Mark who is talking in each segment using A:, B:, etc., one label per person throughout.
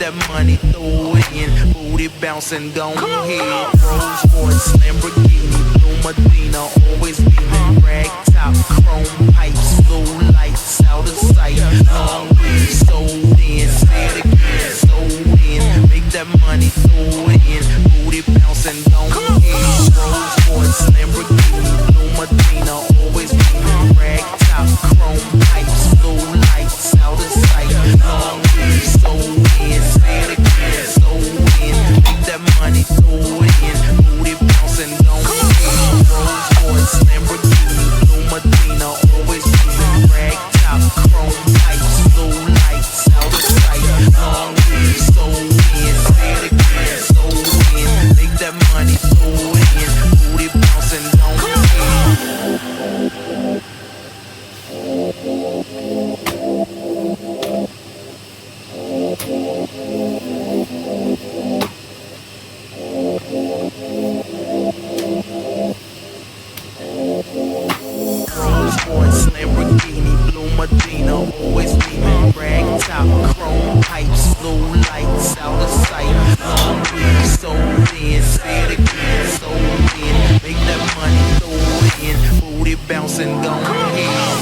A: that money, throw it in. Booty bouncing, don't hear. Rolls Royce, Lamborghini, Blue Medina, always beaming. Rag top, chrome pipes, blue lights, out of sight. Long weed, sold in, say it again, sold in. Make that money, throw it in. Booty bouncing, don't hear. Rolls Royce, Lamborghini, Blue Medina, always beaming. Rag top, chrome pipes, blue lights, out of sight. Long weed, sold in, say it again, sold in. Make that money, throw it in. Booty bouncing, don't hear. Rolls Royce, Lamborghini, Blue Medina, always beaming. Rag top, chrome pipes, blue lights, out of sight. Long weed, sold in, say it again, sold in. Make that money, throw it in. Booty bouncing, don't hear. Rolls Royce, Lamborghini, Blue Medina, always beaming. Rag top, chrome pipes, blue lights, out of sight. Long weed, sold in, say it again, sold in. Make that money, throw it in. Booty bouncing, don't hear.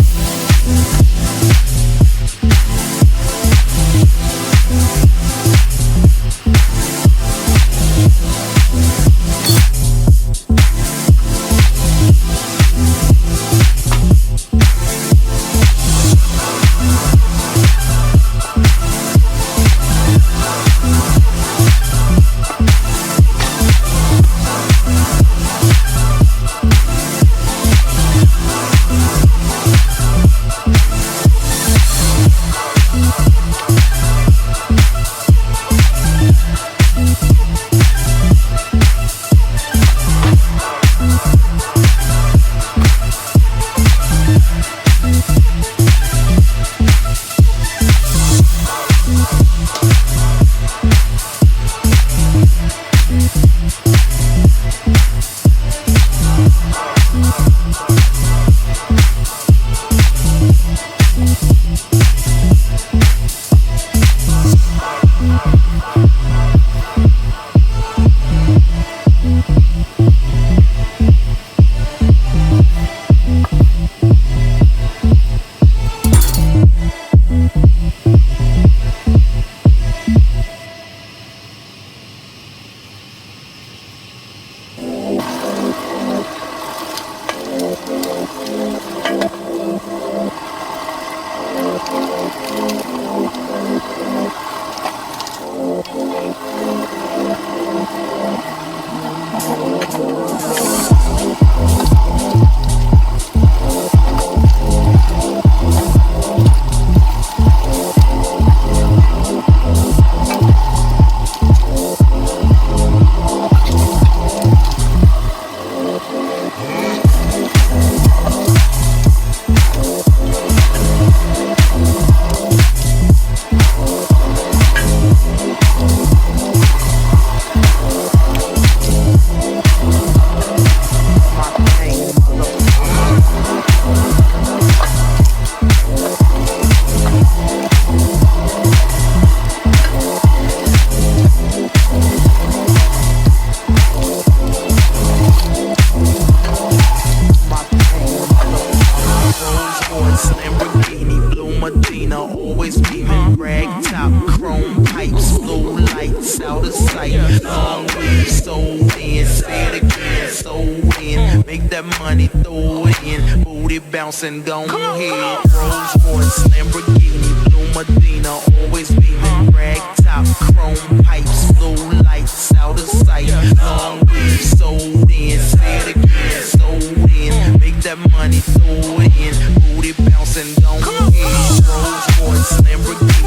A: Always beaming, rag top, chrome pipes, blue lights, out of sight. Long weed, sold in, say it again, sold in. Make that money, throw it in. Booty bouncing, don't hear. Rolls Royce, Lamborghini, Blue Medina, always beaming, rag top, chrome pipes, blue lights, out of sight. Long weed, sold in, say it again, sold in. Make that money, throw it in. Booty bouncing, don't hear. Rolls Royce, Lamborghini.